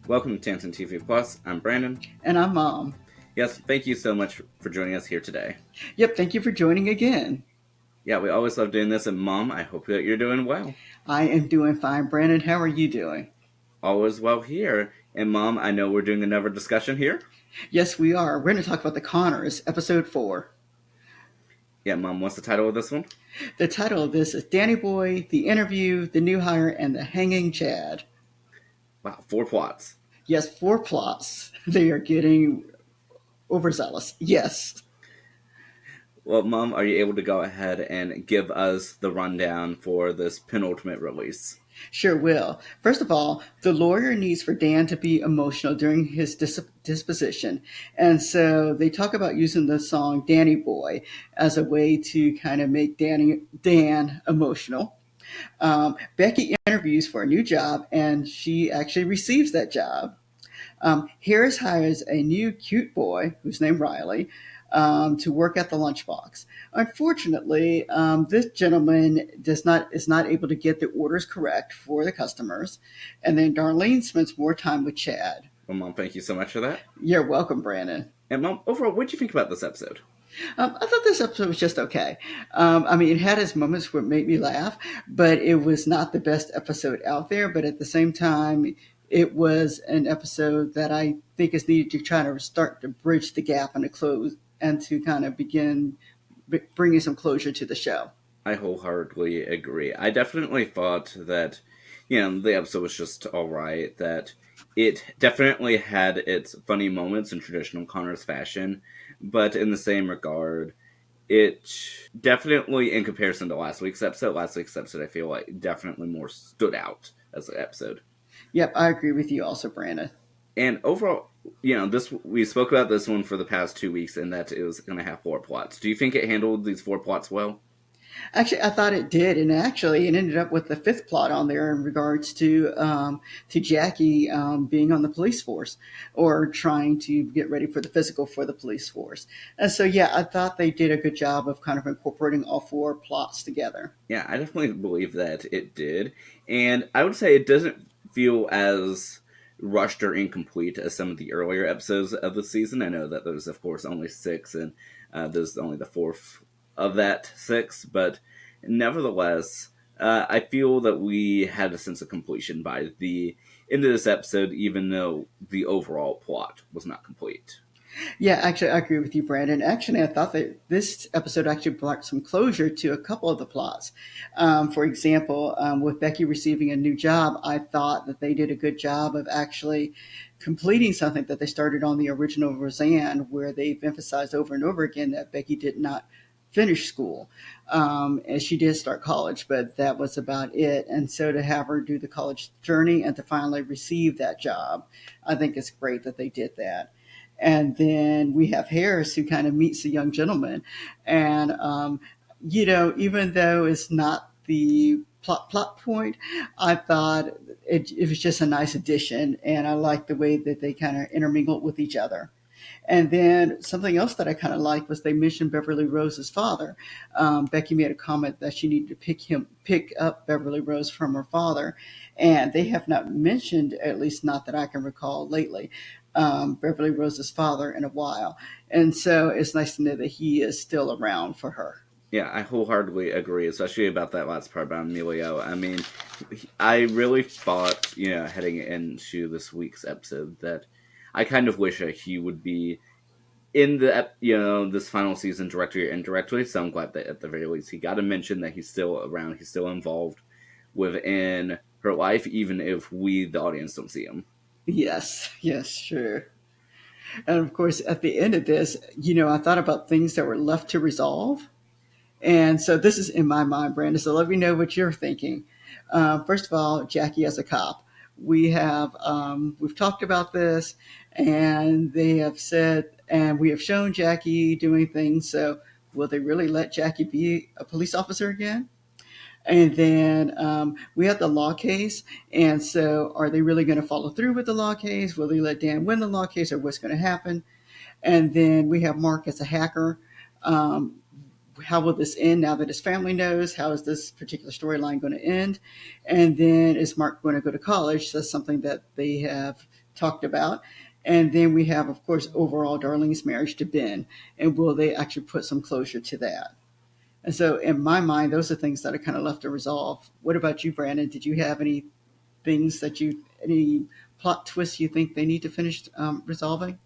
Welcome to Tansson TV Plus. I'm Brandon. And I'm Mom. Yes, thank you so much for joining us here today. Yep, thank you for joining again. Yeah, we always love doing this, and Mom, I hope that you're doing well. I am doing fine. Brandon, how are you doing? Always well here. And Mom, I know we're doing another discussion here. Yes, we are. We're going to talk about the Connors, episode 4. Yeah, Mom, what's the title of this one? The title of this is Danny Boy, The Interview, The New Hire, and The Hanging Chad. Wow, 4 plots. Yes, 4 plots. They are getting overzealous. Yes. Well, Mom, are you able to go ahead and give us the rundown for this penultimate release? Sure will. First of all, the lawyer needs for Dan to be emotional during his disposition. And so they talk about using the song Danny Boy as a way to kind of make Dan emotional. Becky interviews for a new job, and she actually receives that job. Harris hires a new cute boy who's named Riley to work at the lunchbox. Unfortunately, this gentleman is not able to get the orders correct for the customers, and then Darlene spends more time with Chad. Well, Mom, thank you so much for that. You're welcome, Brandon. And Mom, overall, what did you think about this episode? I thought this episode was just okay. It had its moments where it made me laugh, but it was not the best episode out there. But at the same time, it was an episode that I think is needed to try to start to bridge the gap and to close and to kind of begin bringing some closure to the show. I wholeheartedly agree. I definitely thought that, the episode was just alright, that it definitely had its funny moments in traditional Connors fashion, but in the same regard, it definitely, in comparison to last week's episode, I feel like definitely more stood out as an episode. Yep, I agree with you also, Brandon. And overall, we spoke about this one for the past 2 weeks, and that it was going to have 4 plots. Do you think it handled these 4 plots well? Actually, I thought it did, and actually, it ended up with the 5th plot on there in regards to Jackie being on the police force or trying to get ready for the physical for the police force. And so, yeah, I thought they did a good job of kind of incorporating all 4 plots together. Yeah, I definitely believe that it did, and I would say it doesn't feel as rushed or incomplete as some of the earlier episodes of the season. I know that there's, of course, only 6, and this is only the 4th of that 6, but nevertheless, I feel that we had a sense of completion by the end of this episode, even though the overall plot was not complete. Yeah, actually, I agree with you, Brandon. Actually, I thought that this episode actually brought some closure to a couple of the plots. For example, with Becky receiving a new job, I thought that they did a good job of actually completing something that they started on the original Roseanne, where they've emphasized over and over again that Becky did not finish school. And she did start college, but that was about it. And so to have her do the college journey and to finally receive that job, I think it's great that they did that. And then we have Harris, who kind of meets the young gentleman. And, even though it's not the plot point, I thought it was just a nice addition. And I liked the way that they kind of intermingled with each other. And then something else that I kind of liked was they mentioned Beverly Rose's father. Becky made a comment that she needed to pick up Beverly Rose from her father. And they have not mentioned, at least not that I can recall lately, Beverly Rose's father in a while. And so it's nice to know that he is still around for her. Yeah, I wholeheartedly agree, especially about that last part about Emilio. I really thought, heading into this week's episode that I kind of wish that he would be in the, this final season directly or indirectly. So I'm glad that at the very least he got to mention that he's still around, he's still involved within her life, even if we, the audience, don't see him. Yes, sure. And of course, at the end of this, I thought about things that were left to resolve. And so this is in my mind, Brandon. So let me know what you're thinking. First of all, Jackie as a cop. We've talked about this, and they have said, and we have shown Jackie doing things. So will they really let Jackie be a police officer again? And then we have the law case. And so are they really going to follow through with the law case? Will they let Dan win the law case, or what's going to happen? And then we have Mark as a hacker. How will this end now that his family knows? How is this particular storyline going to end? And then is Mark going to go to college? That's something that they have talked about. And then we have, of course, overall Darlene's marriage to Ben. And will they actually put some closure to that? And so, in my mind, those are things that are kind of left to resolve. What about you, Brandon? Did you have any things that any plot twists you think they need to finish resolving?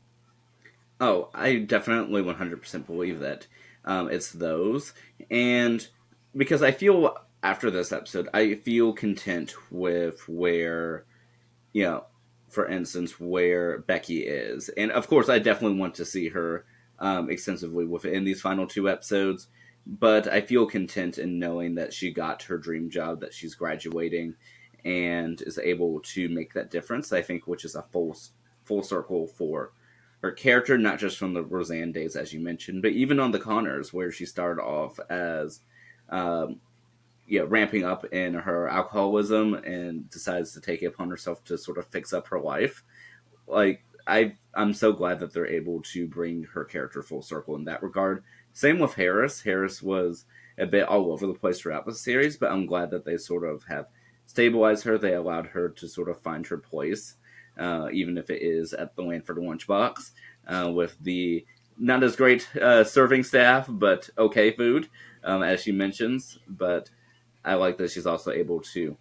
Oh, I definitely 100% believe that it's those. And because I feel after this episode, I feel content with where, you know, for instance, where Becky is. And of course, I definitely want to see her extensively within these final two episodes. But I feel content in knowing that she got her dream job, that she's graduating, and is able to make that difference. I think, which is a full circle for her character, not just from the Roseanne days, as you mentioned, but even on the Connors, where she started off as um, ramping up in her alcoholism and decides to take it upon herself to sort of fix up her life. Like I'm so glad that they're able to bring her character full circle in that regard. Same with Harris. Harris was a bit all over the place throughout the series, but I'm glad that they sort of have stabilized her. They allowed her to sort of find her place, even if it is at the Lanford lunchbox, with the not as great serving staff, but okay food, as she mentions. But I like that she's also able to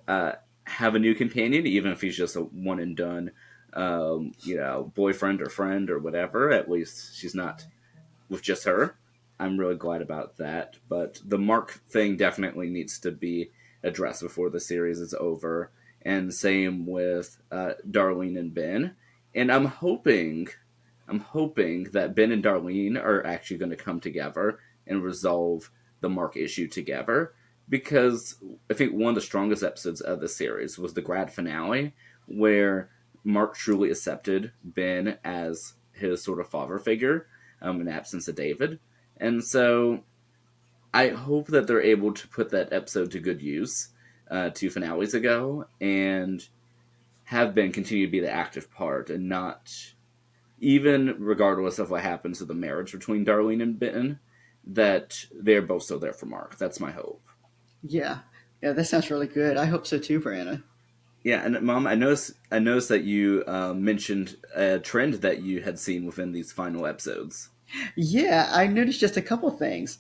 uh, have a new companion, even if he's just a one and done, boyfriend or friend or whatever. At least she's not with just her. I'm really glad about that. But the Mark thing definitely needs to be addressed before the series is over. And same with Darlene and Ben. And I'm hoping that Ben and Darlene are actually going to come together and resolve the Mark issue together. Because I think one of the strongest episodes of the series was the grad finale, where Mark truly accepted Ben as his sort of father figure, in absence of David. And so I hope that they're able to put that episode to good use, two finales ago, and have Ben continue to be the active part and not, even regardless of what happens to the marriage between Darlene and Ben, that they're both still there for Mark. That's my hope. Yeah, yeah, that sounds really good. I hope so too, Brandon. Yeah, and Mom, I noticed that you mentioned a trend that you had seen within these final episodes. Yeah, I noticed just a couple things.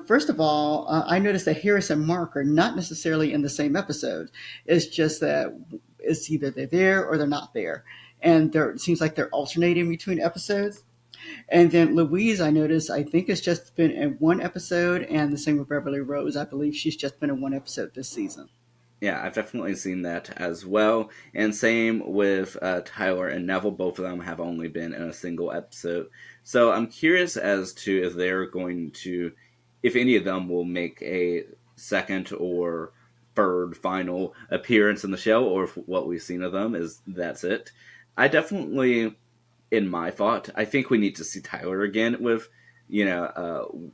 First of all, I noticed that Harris and Mark are not necessarily in the same episode. It's just that it's either they're there or they're not there. And it seems like they're alternating between episodes. And then Louise, I noticed, I think has just been in one episode, and the same with Beverly Rose. I believe she's just been in one episode this season. Yeah, I've definitely seen that as well. And same with Tyler and Neville. Both of them have only been in a single episode. So I'm curious as to if they're going to, if any of them will make a second or third final appearance in the show, or if what we've seen of them is that's it. I definitely, in my thought, I think we need to see Tyler again with, you know,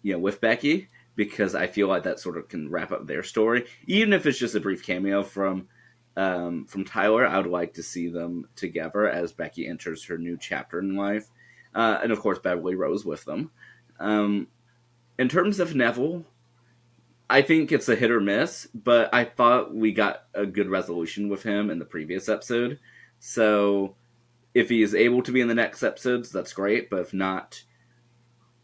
with Becky, because I feel like that sort of can wrap up their story, even if it's just a brief cameo from Tyler. I would like to see them together as Becky enters her new chapter in life, and of course Beverly Rose with them. Um, in terms of Neville, I think it's a hit or miss, but I thought we got a good resolution with him in the previous episode. So if he is able to be in the next episodes, that's great. But if not,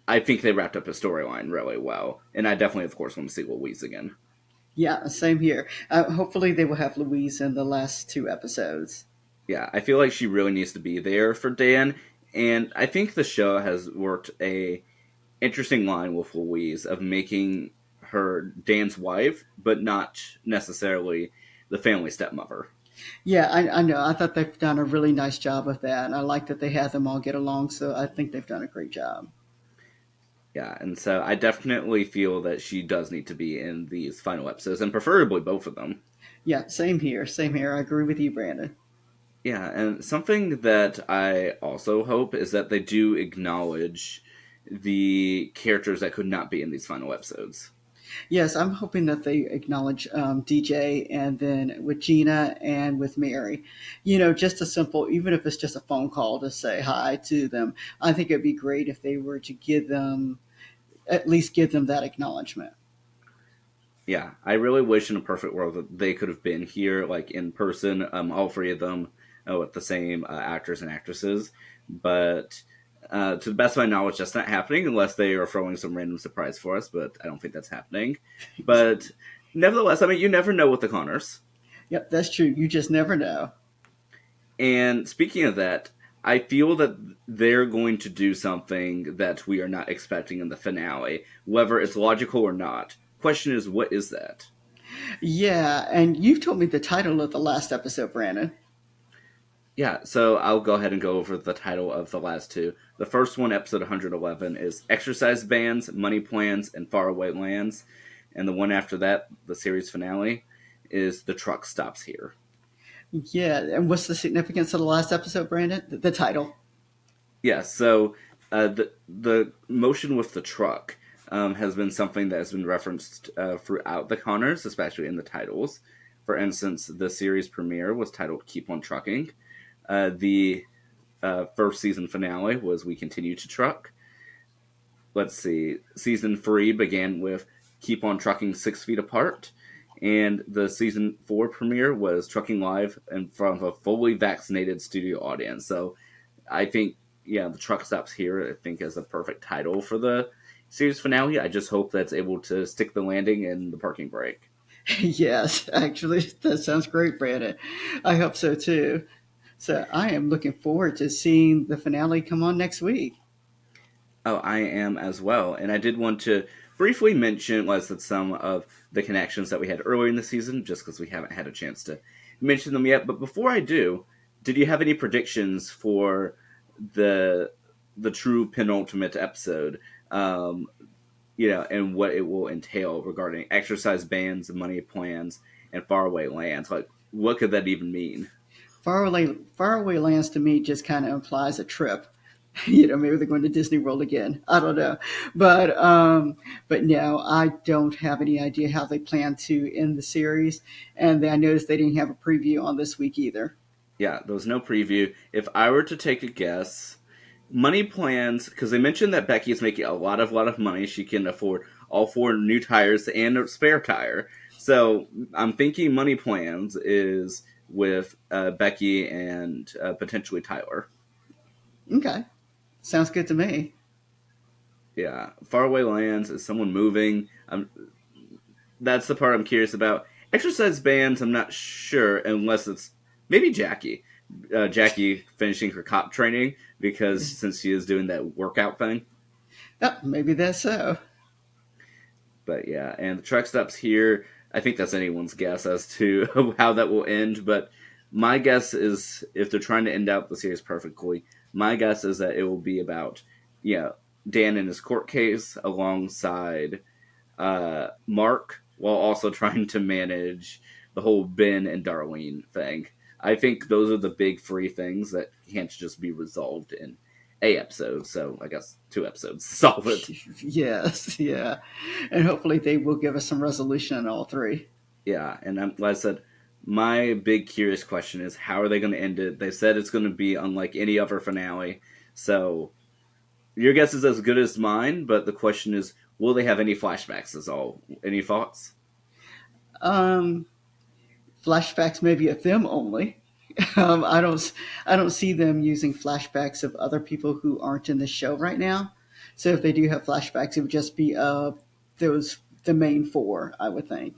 I think they wrapped up his storyline really well, and I definitely, of course, want to see Louise again. Yeah, same here. Hopefully, they will have Louise in the last two episodes. Yeah, I feel like she really needs to be there for Dan, and I think the show has worked a interesting line with Louise of making her Dan's wife, but not necessarily the family stepmother. Yeah, I know. I thought they've done a really nice job with that, and I like that they have them all get along. So I think they've done a great job. Yeah, and so I definitely feel that she does need to be in these final episodes, and preferably both of them. Yeah, same here. Same here. I agree with you, Brandon. Yeah, and something that I also hope is that they do acknowledge the characters that could not be in these final episodes. Yes, I'm hoping that they acknowledge DJ and then with Gina and with Mary. Just a simple, even if it's just a phone call to say hi to them. I think it'd be great if they were to at least give them that acknowledgement. Yeah, I really wish in a perfect world that they could have been here, like in person, all three of them, with the same actors and actresses. But to the best of my knowledge, that's not happening unless they are throwing some random surprise for us. But I don't think that's happening. But nevertheless, I mean, you never know with the Connors. Yep, that's true. You just never know. And speaking of that, I feel that they're going to do something that we are not expecting in the finale, whether it's logical or not. Question is, what is that? Yeah, and you've told me the title of the last episode, Brandon. Yeah, so I'll go ahead and go over the title of the last two. The first one, episode 111, is Exercise Bands, Money Plans, and Faraway Lands. And the one after that, the series finale, is The Truck Stops Here. Yeah, and what's the significance of the last episode, Brandon? The title. Yeah, so the motion with the truck has been something that has been referenced throughout the Connors, especially in the titles. For instance, the series premiere was titled Keep on Trucking. The first season finale was We Continue to Truck. Let's see, season 3 began with Keep on Trucking 6 Feet Apart. And the season 4 premiere was Trucking Live in front of a fully vaccinated studio audience. So I think, yeah, The Truck Stops Here, I think, is a perfect title for the series finale. I just hope that's able to stick the landing in the parking brake. Yes, actually, that sounds great, Brandon. I hope so too. So I am looking forward to seeing the finale come on next week. Oh, I am as well. And I did want to briefly mention, was that some of the connections that we had earlier in the season, just because we haven't had a chance to mention them yet. But before I do, did you have any predictions for the the true penultimate episode? And what it will entail regarding exercise bans, money plans, and faraway lands. Like, what could that even mean? Faraway lands to me just kind of implies a trip. Maybe they're going to Disney World again. I don't know, but no, I don't have any idea how they plan to end the series. And I noticed they didn't have a preview on this week either. Yeah, there was no preview. If I were to take a guess, money plans, because they mentioned that Becky is making a lot of money. She can afford all 4 new tires and a spare tire. So I'm thinking money plans is with Becky and potentially Tyler. Okay, sounds good to me. Yeah, faraway lands is someone moving. That's the part I'm curious about. Exercise bands, I'm not sure unless it's maybe Jackie. Jackie finishing her cop training because since she is doing that workout thing. Maybe that's so. But yeah, and the truck stops here. I think that's anyone's guess as to how that will end. But my guess is if they're trying to end out the series perfectly, my guess is that it will be about, yeah, Dan in his court case alongside Mark while also trying to manage the whole Ben and Darlene thing. I think those are the big 3 things that can't just be resolved in a episode. So I guess 2 episodes to solve it. Yes, yeah, and hopefully they will give us some resolution on all three. Yeah, and like I said, my big curious question is how are they going to end it? They said it's going to be unlike any other finale. So your guess is as good as mine, but the question is, will they have any flashbacks? Is all. Any thoughts? Um, Flashbacks maybe of them only. I don't see them using flashbacks of other people who aren't in the show right now. So if they do have flashbacks, it would just be of those the main four, I would think.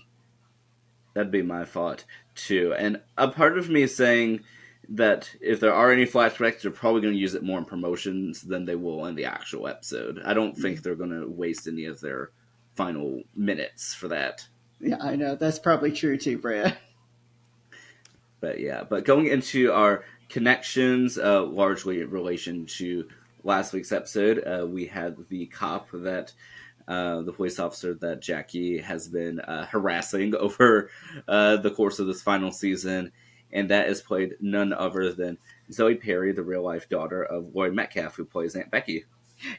That'd be my thought too. And a part of me is saying that if there are any flashbacks, they're probably going to use it more in promotions than they will in the actual episode. I don't think they're going to waste any of their final minutes for that. Yeah, I know that's probably true too, Brad. But yeah, but going into our connections, largely in relation to last week's episode, we had the cop that the police officer that Jackie has been harassing over the course of this final season, and that is played none other than Zoe Perry, the real life daughter of Lloyd Metcalf, who plays Aunt Becky.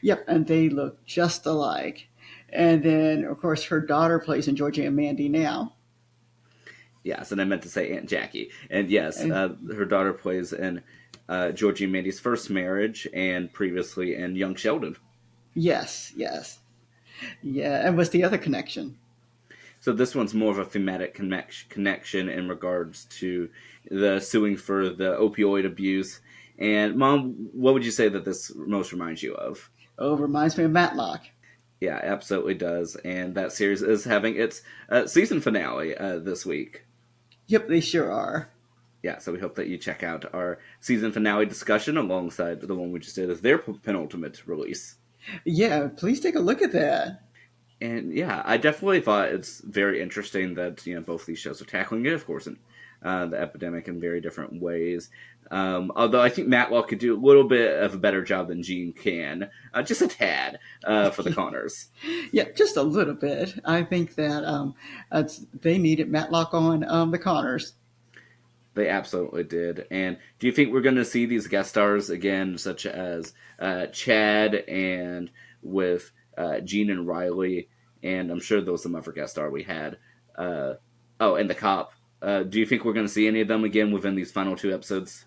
Yep, and they look just alike. And then, of course, her daughter plays in Georgie and Mandy now. Yes, and I meant to say Aunt Jackie. And yes, And her daughter plays in Georgie and Mandy's first marriage and previously in Young Sheldon. yes, yes, yeah. And what's the other connection? So this one's more of a thematic connection in regards to the suing for the opioid abuse. And Mom, what would you say that this most reminds you of? Oh, reminds me of Matlock. Yeah, absolutely does. And that series is having its season finale this week. Yep, they sure are. Yeah, so we hope that you check out our season finale discussion alongside the one we just did as their penultimate release. Yeah, please take a look at that. And yeah, I definitely thought it's very interesting that both these shows are tackling it, of course, in the epidemic in very different ways. Although I think Matlock could do a little bit of a better job than Gene can, just a tad for the Connors. Yeah, just a little bit. I think that they needed Matlock on the Connors. They absolutely did. And do you think we're going to see these guest stars again, such as Chad and with Gene and Riley? And I'm sure there was some other guest star we had. Uh, oh, and the cop. Do you think we're going to see any of them again within these final two episodes?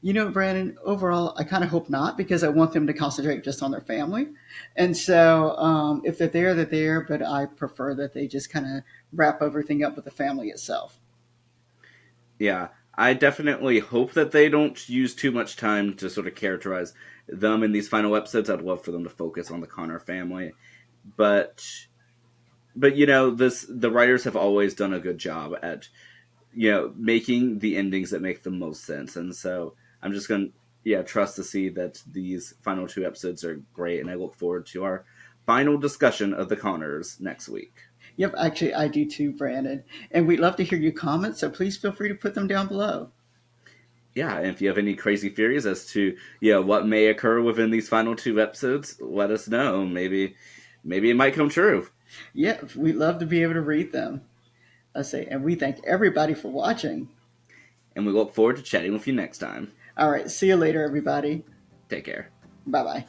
You know, Brandon, overall, I kind of hope not because I want them to concentrate just on their family. And so if they're there, they're there, but I prefer that they just kind of wrap everything up with the family itself. Yeah, I definitely hope that they don't use too much time to sort of characterize them in these final episodes. I'd love for them to focus on the Connor family, but this the writers have always done a good job at making the endings that make the most sense, and so I'm just gonna trust to see that these final two episodes are great, and I look forward to our final discussion of the Connors next week. Yep, actually, I do too, Brandon. And we'd love to hear your comments, so please feel free to put them down below. Yeah, and if you have any crazy theories as to what may occur within these final two episodes, let us know. Maybe it might come true. Yeah, we'd love to be able to read them. I say, and we thank everybody for watching. And we look forward to chatting with you next time. All right, see you later, everybody. Take care. Bye bye.